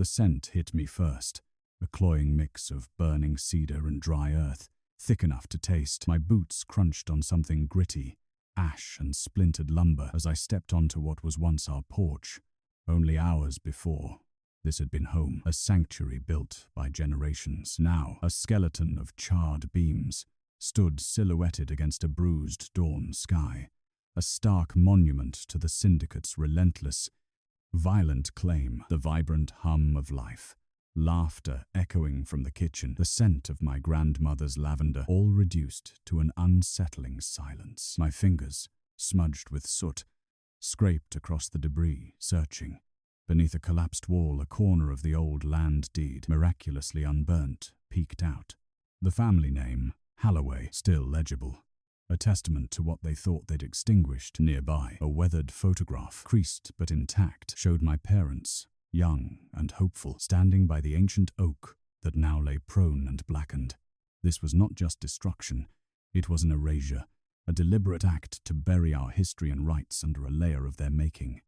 The scent hit me first, a cloying mix of burning cedar and dry earth, thick enough to taste. My boots crunched on something gritty, ash and splintered lumber as I stepped onto what was once our porch. Only hours before, this had been home, a sanctuary built by generations. Now, a skeleton of charred beams stood silhouetted against a bruised dawn sky, a stark monument to the Syndicate's relentless, violent claim. The vibrant hum of life, laughter echoing from the kitchen, the scent of my grandmother's lavender, all reduced to an unsettling silence. My fingers, smudged with soot, scraped across the debris, searching. Beneath a collapsed wall, a corner of the old land deed, miraculously unburnt, peeked out. The family name, Holloway, still legible, a testament to what they thought they'd extinguished. Nearby, a weathered photograph, creased but intact, showed my parents, young and hopeful, standing by the ancient oak that now lay prone and blackened. This was not just destruction, it was an erasure, a deliberate act to bury our history and rights under a layer of their making.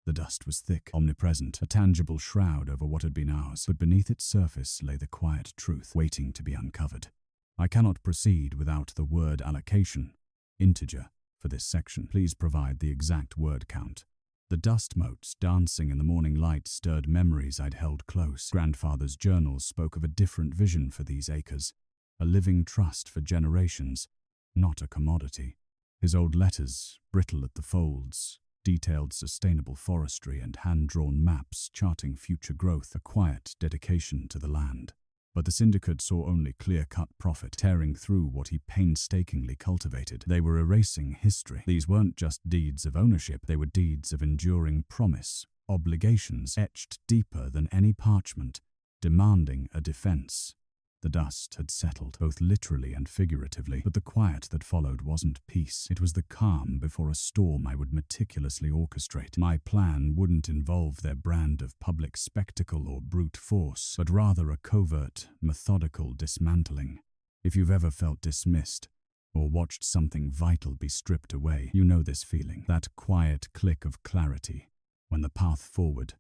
The dust was thick, omnipresent, a tangible shroud over what had been ours, but beneath its surface lay the quiet truth, waiting to be uncovered. I cannot proceed without the word allocation, integer, for this section. Please provide the exact word count. The dust motes dancing in the morning light stirred memories I'd held close. Grandfather's journals spoke of a different vision for these acres, a living trust for generations, not a commodity. His old letters, brittle at the folds, detailed sustainable forestry and hand-drawn maps charting future growth, a quiet dedication to the land. But the Syndicate saw only clear-cut profit, tearing through what he painstakingly cultivated. They were erasing history. These weren't just deeds of ownership, they were deeds of enduring promise, obligations etched deeper than any parchment, demanding a defense. The dust had settled, both literally and figuratively, but the quiet that followed wasn't peace. It was the calm before a storm I would meticulously orchestrate. My plan wouldn't involve their brand of public spectacle or brute force, but rather a covert, methodical dismantling. If you've ever felt dismissed, or watched something vital be stripped away, you know this feeling, that quiet click of clarity, when the path forward,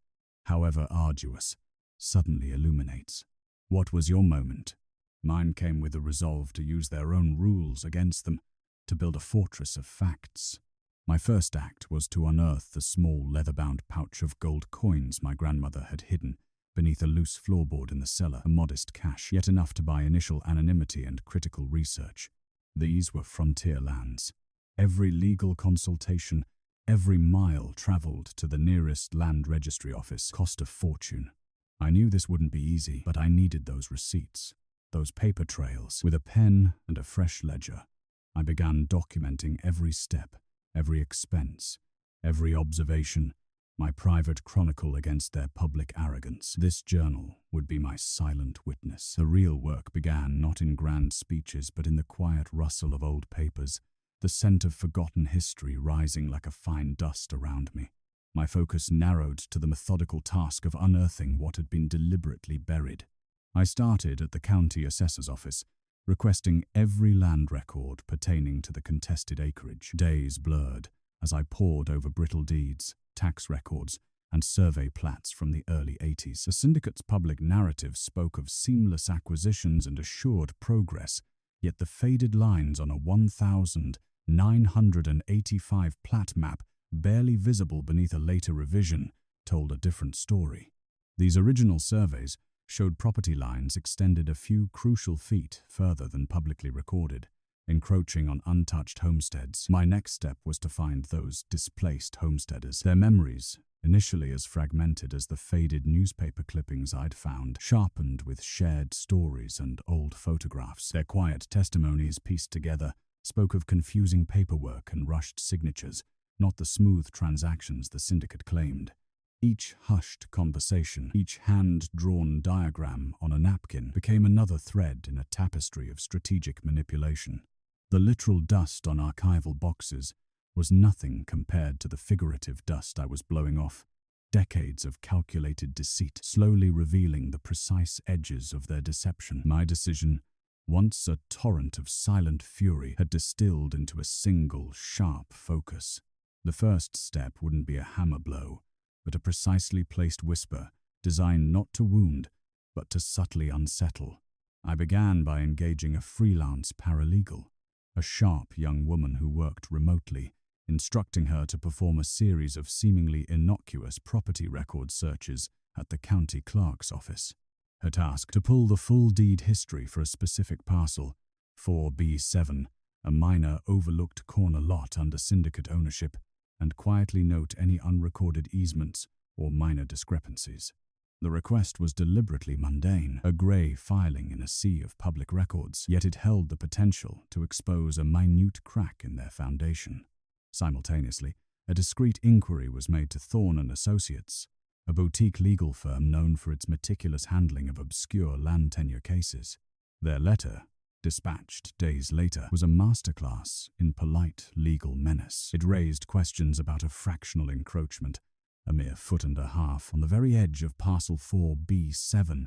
however arduous, suddenly illuminates. What was your moment? Mine came with the resolve to use their own rules against them, to build a fortress of facts. My first act was to unearth the small leather-bound pouch of gold coins my grandmother had hidden beneath a loose floorboard in the cellar, a modest cache, yet enough to buy initial anonymity and critical research. These were frontier lands. Every legal consultation, every mile traveled to the nearest land registry office cost a fortune. I knew this wouldn't be easy, but I needed those receipts, those paper trails. With a pen and a fresh ledger, I began documenting every step, every expense, every observation, my private chronicle against their public arrogance. This journal would be my silent witness. The real work began not in grand speeches, but in the quiet rustle of old papers, the scent of forgotten history rising like a fine dust around me. My focus narrowed to the methodical task of unearthing what had been deliberately buried. I started at the county assessor's office, requesting every land record pertaining to the contested acreage. Days blurred as I pored over brittle deeds, tax records, and survey plats from the early 80s. The Syndicate's public narrative spoke of seamless acquisitions and assured progress, yet the faded lines on a 1,985 plat map, barely visible beneath a later revision, told a different story. These original surveys showed property lines extended a few crucial feet further than publicly recorded, encroaching on untouched homesteads. My next step was to find those displaced homesteaders. Their memories, initially as fragmented as the faded newspaper clippings I'd found, sharpened with shared stories and old photographs. Their quiet testimonies pieced together spoke of confusing paperwork and rushed signatures, not the smooth transactions the Syndicate claimed. Each hushed conversation, each hand-drawn diagram on a napkin became another thread in a tapestry of strategic manipulation. The literal dust on archival boxes was nothing compared to the figurative dust I was blowing off. Decades of calculated deceit, slowly revealing the precise edges of their deception. My decision, once a torrent of silent fury, had distilled into a single, sharp focus. The first step wouldn't be a hammer blow, but a precisely placed whisper designed not to wound, but to subtly unsettle. I began by engaging a freelance paralegal, a sharp young woman who worked remotely, instructing her to perform a series of seemingly innocuous property record searches at the county clerk's office. Her task: to pull the full deed history for a specific parcel, 4B7, a minor overlooked corner lot under Syndicate ownership, and quietly note any unrecorded easements or minor discrepancies. The request was deliberately mundane, a grey filing in a sea of public records, yet it held the potential to expose a minute crack in their foundation. Simultaneously, a discreet inquiry was made to Thorne & Associates, a boutique legal firm known for its meticulous handling of obscure land tenure cases. Their letter, dispatched days later, was a masterclass in polite legal menace. It raised questions about a fractional encroachment, a mere foot and a half, on the very edge of Parcel 4B7,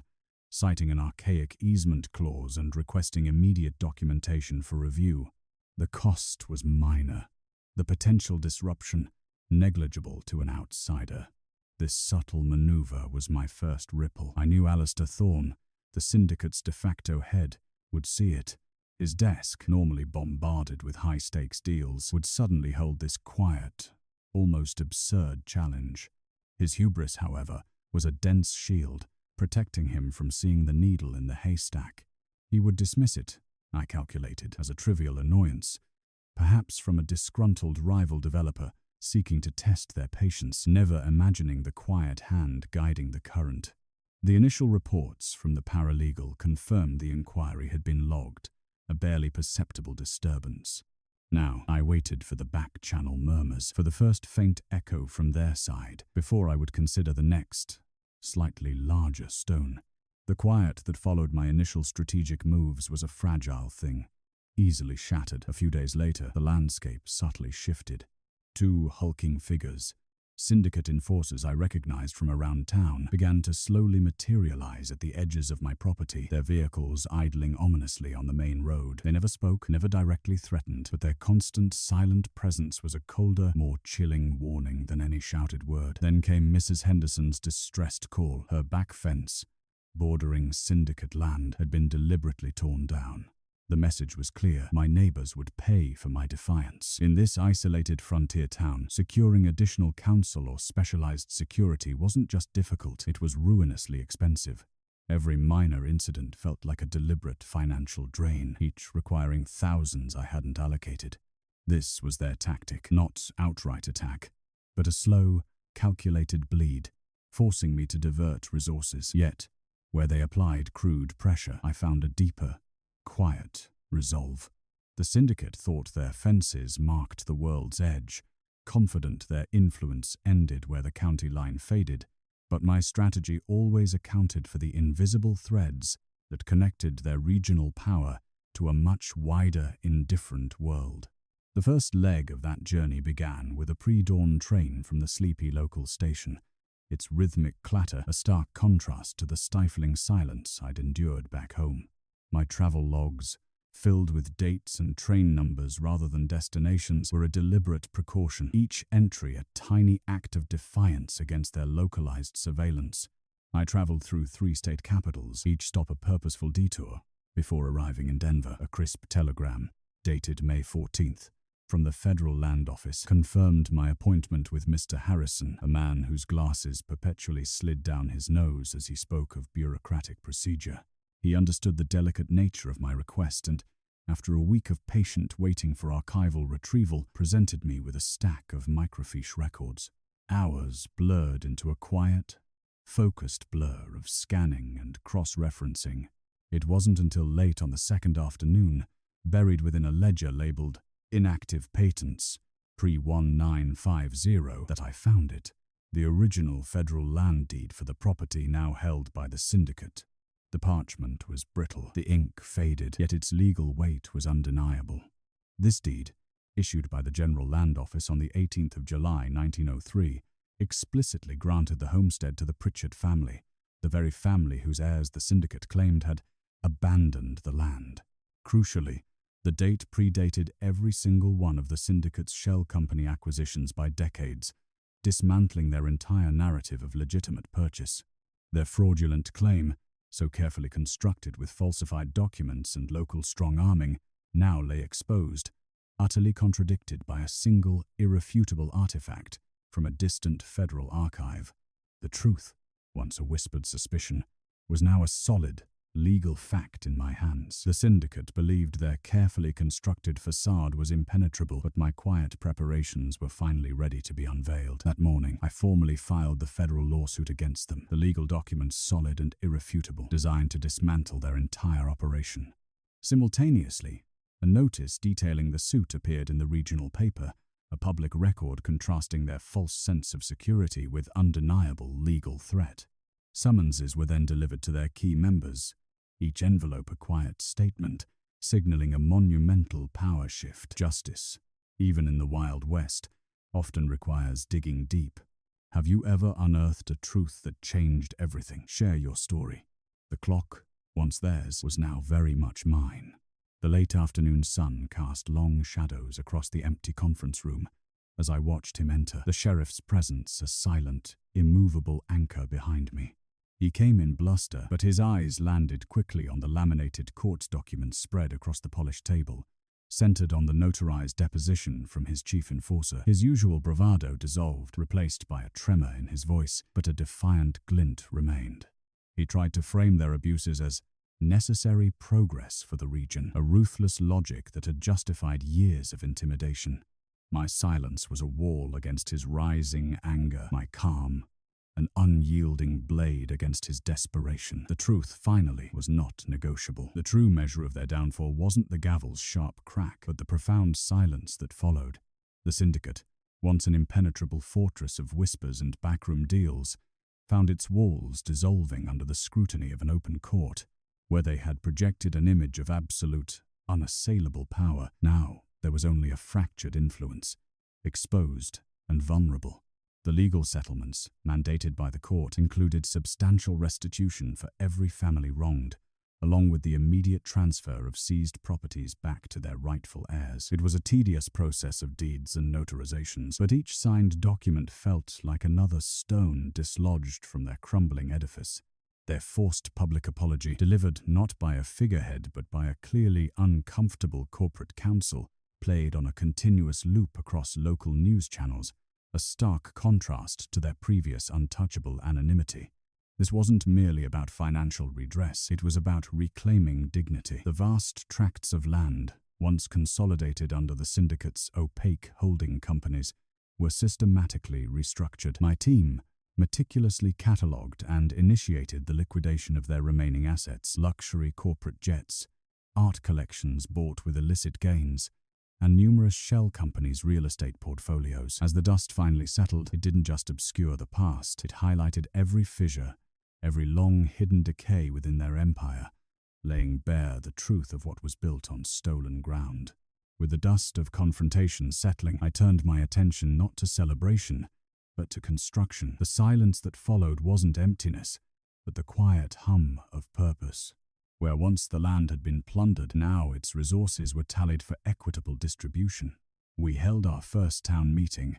citing an archaic easement clause and requesting immediate documentation for review. The cost was minor, the potential disruption negligible to an outsider. This subtle maneuver was my first ripple. I knew Alistair Thorne, the Syndicate's de facto head, would see it. His desk, normally bombarded with high-stakes deals, would suddenly hold this quiet, almost absurd challenge. His hubris, however, was a dense shield, protecting him from seeing the needle in the haystack. He would dismiss it, I calculated, as a trivial annoyance, perhaps from a disgruntled rival developer seeking to test their patience, never imagining the quiet hand guiding the current. The initial reports from the paralegal confirmed the inquiry had been logged, a barely perceptible disturbance. Now, I waited for the back-channel murmurs, for the first faint echo from their side, before I would consider the next, slightly larger stone. The quiet that followed my initial strategic moves was a fragile thing, easily shattered. A few days later, the landscape subtly shifted. Two hulking figures, Syndicate enforcers I recognized from around town, began to slowly materialize at the edges of my property, their vehicles idling ominously on the main road. They never spoke, never directly threatened, but their constant, silent presence was a colder, more chilling warning than any shouted word. Then came Mrs. Henderson's distressed call. Her back fence, bordering Syndicate land, had been deliberately torn down. The message was clear: my neighbors would pay for my defiance. In this isolated frontier town, securing additional counsel or specialized security wasn't just difficult, it was ruinously expensive. Every minor incident felt like a deliberate financial drain, each requiring thousands I hadn't allocated. This was their tactic, not outright attack, but a slow, calculated bleed, forcing me to divert resources. Yet, where they applied crude pressure, I found a deeper, quiet resolve. The Syndicate thought their fences marked the world's edge, confident their influence ended where the county line faded, but my strategy always accounted for the invisible threads that connected their regional power to a much wider, indifferent world. The first leg of that journey began with a pre-dawn train from the sleepy local station, its rhythmic clatter a stark contrast to the stifling silence I'd endured back home. My travel logs, filled with dates and train numbers rather than destinations, were a deliberate precaution, each entry a tiny act of defiance against their localized surveillance. I traveled through 3 state capitals, each stop a purposeful detour, before arriving in Denver. A crisp telegram, dated May 14th, from the Federal Land Office, confirmed my appointment with Mr. Harrison, a man whose glasses perpetually slid down his nose as he spoke of bureaucratic procedure. He understood the delicate nature of my request and, after a week of patient waiting for archival retrieval, presented me with a stack of microfiche records. Hours blurred into a quiet, focused blur of scanning and cross-referencing. It wasn't until late on the second afternoon, buried within a ledger labeled Inactive Patents, pre-1950, that I found it, the original federal land deed for the property now held by the Syndicate. The parchment was brittle, the ink faded, yet its legal weight was undeniable. This deed, issued by the General Land Office on the 18th of July 1903, explicitly granted the homestead to the Pritchard family, the very family whose heirs the Syndicate claimed had abandoned the land. Crucially, the date predated every single one of the Syndicate's shell company acquisitions by decades, dismantling their entire narrative of legitimate purchase. Their fraudulent claim, so carefully constructed with falsified documents and local strong-arming, now lay exposed, utterly contradicted by a single, irrefutable artifact from a distant federal archive. The truth, once a whispered suspicion, was now a solid, legal fact in my hands. The Syndicate believed their carefully constructed facade was impenetrable, but my quiet preparations were finally ready to be unveiled. That morning, I formally filed the federal lawsuit against them, the legal documents solid and irrefutable, designed to dismantle their entire operation. Simultaneously, a notice detailing the suit appeared in the regional paper, a public record contrasting their false sense of security with undeniable legal threat. Summonses were then delivered to their key members, each envelope a quiet statement, signaling a monumental power shift. Justice, even in the Wild West, often requires digging deep. Have you ever unearthed a truth that changed everything? Share your story. The clock, once theirs, was now very much mine. The late afternoon sun cast long shadows across the empty conference room as I watched him enter, the sheriff's presence a silent, immovable anchor behind me. He came in bluster, but his eyes landed quickly on the laminated court documents spread across the polished table, centered on the notarized deposition from his chief enforcer. His usual bravado dissolved, replaced by a tremor in his voice, but a defiant glint remained. He tried to frame their abuses as necessary progress for the region, a ruthless logic that had justified years of intimidation. My silence was a wall against his rising anger, my calm, an unyielding blade against his desperation. The truth, finally, was not negotiable. The true measure of their downfall wasn't the gavel's sharp crack, but the profound silence that followed. The Syndicate, once an impenetrable fortress of whispers and backroom deals, found its walls dissolving under the scrutiny of an open court, where they had projected an image of absolute, unassailable power. Now there was only a fractured influence, exposed and vulnerable. The legal settlements, mandated by the court, included substantial restitution for every family wronged, along with the immediate transfer of seized properties back to their rightful heirs. It was a tedious process of deeds and notarizations, but each signed document felt like another stone dislodged from their crumbling edifice. Their forced public apology, delivered not by a figurehead but by a clearly uncomfortable corporate counsel, played on a continuous loop across local news channels, a stark contrast to their previous untouchable anonymity. This wasn't merely about financial redress, it was about reclaiming dignity. The vast tracts of land, once consolidated under the Syndicate's opaque holding companies, were systematically restructured. My team meticulously catalogued and initiated the liquidation of their remaining assets, luxury corporate jets, art collections bought with illicit gains, and numerous shell companies' real estate portfolios. As the dust finally settled, it didn't just obscure the past, it highlighted every fissure, every long-hidden decay within their empire, laying bare the truth of what was built on stolen ground. With the dust of confrontation settling, I turned my attention not to celebration, but to construction. The silence that followed wasn't emptiness, but the quiet hum of purpose. Where once the land had been plundered, now its resources were tallied for equitable distribution. We held our first town meeting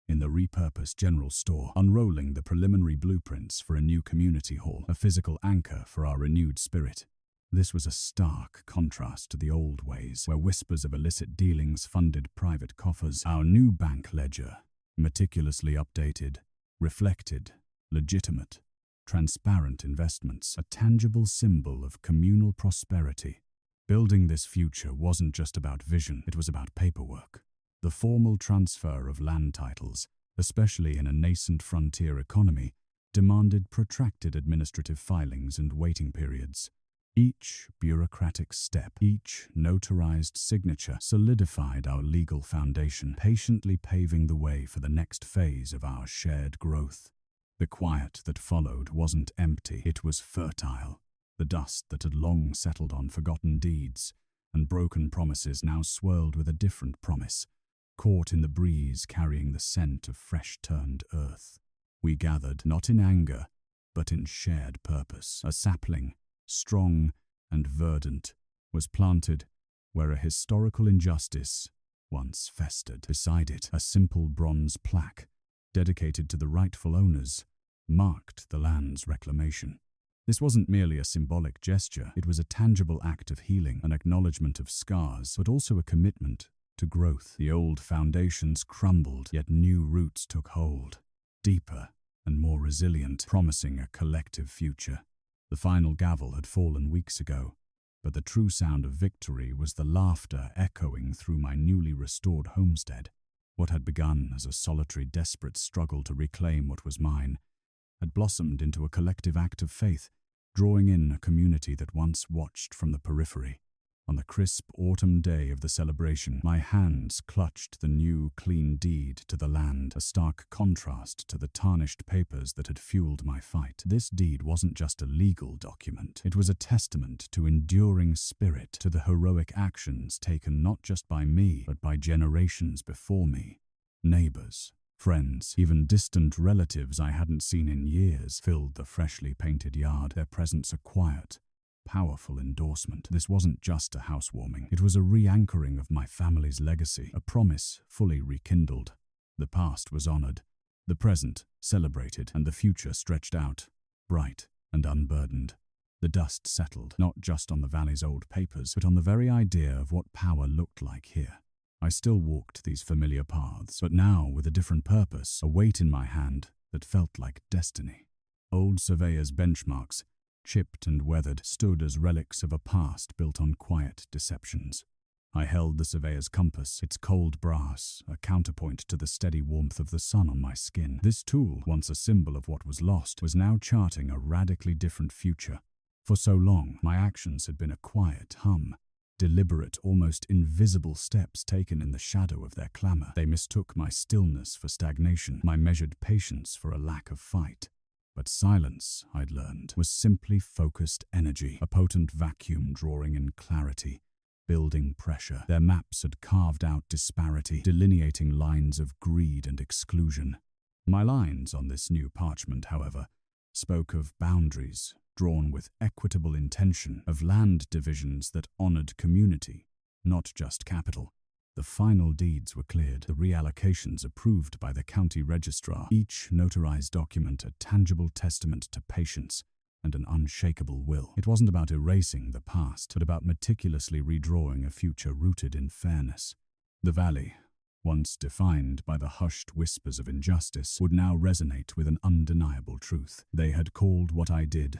in the repurposed general store, unrolling the preliminary blueprints for a new community hall, a physical anchor for our renewed spirit. This was a stark contrast to the old ways, where whispers of illicit dealings funded private coffers. Our new bank ledger, meticulously updated, reflected, legitimate, transparent investments, a tangible symbol of communal prosperity. Building this future wasn't just about vision, it was about paperwork. The formal transfer of land titles, especially in a nascent frontier economy, demanded protracted administrative filings and waiting periods. Each bureaucratic step, each notarized signature solidified our legal foundation, patiently paving the way for the next phase of our shared growth. The quiet that followed wasn't empty, it was fertile. The dust that had long settled on forgotten deeds and broken promises now swirled with a different promise, caught in the breeze carrying the scent of fresh-turned earth. We gathered, not in anger, but in shared purpose. A sapling, strong and verdant, was planted where a historical injustice once festered. Beside it, a simple bronze plaque, dedicated to the rightful owners, marked the land's reclamation. This wasn't merely a symbolic gesture, it was a tangible act of healing, an acknowledgement of scars, but also a commitment to growth. The old foundations crumbled, yet new roots took hold, deeper and more resilient, promising a collective future. The final gavel had fallen weeks ago, but the true sound of victory was the laughter echoing through my newly restored homestead. What had begun as a solitary, desperate struggle to reclaim what was mine had blossomed into a collective act of faith, drawing in a community that once watched from the periphery. On the crisp autumn day of the celebration, my hands clutched the new, clean deed to the land, a stark contrast to the tarnished papers that had fueled my fight. This deed wasn't just a legal document. It was a testament to enduring spirit, to the heroic actions taken not just by me, but by generations before me. Neighbors, friends, even distant relatives I hadn't seen in years filled the freshly painted yard, their presence a quiet, powerful endorsement. This wasn't just a housewarming. It was a re-anchoring of my family's legacy, a promise fully rekindled. The past was honored, the present celebrated, and the future stretched out, bright and unburdened. The dust settled, not just on the valley's old papers, but on the very idea of what power looked like here. I still walked these familiar paths, but now with a different purpose, a weight in my hand that felt like destiny. Old surveyor's benchmarks, chipped and weathered, stood as relics of a past built on quiet deceptions. I held the surveyor's compass, its cold brass, a counterpoint to the steady warmth of the sun on my skin. This tool, once a symbol of what was lost, was now charting a radically different future. For so long, my actions had been a quiet hum, deliberate, almost invisible steps taken in the shadow of their clamor. They mistook my stillness for stagnation, my measured patience for a lack of fight. But silence, I'd learned, was simply focused energy, a potent vacuum drawing in clarity, building pressure. Their maps had carved out disparity, delineating lines of greed and exclusion. My lines on this new parchment, however, spoke of boundaries drawn with equitable intention, of land divisions that honored community, not just capital. The final deeds were cleared, the reallocations approved by the county registrar, each notarized document a tangible testament to patience and an unshakable will. It wasn't about erasing the past, but about meticulously redrawing a future rooted in fairness. The valley, once defined by the hushed whispers of injustice, would now resonate with an undeniable truth. They had called what I did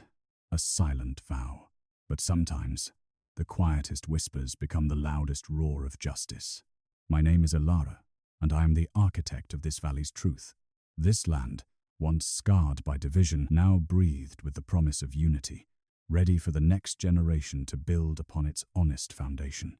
a silent vow, but sometimes the quietest whispers become the loudest roar of justice. My name is Alara, and I am the architect of this valley's truth. This land, once scarred by division, now breathed with the promise of unity, ready for the next generation to build upon its honest foundation.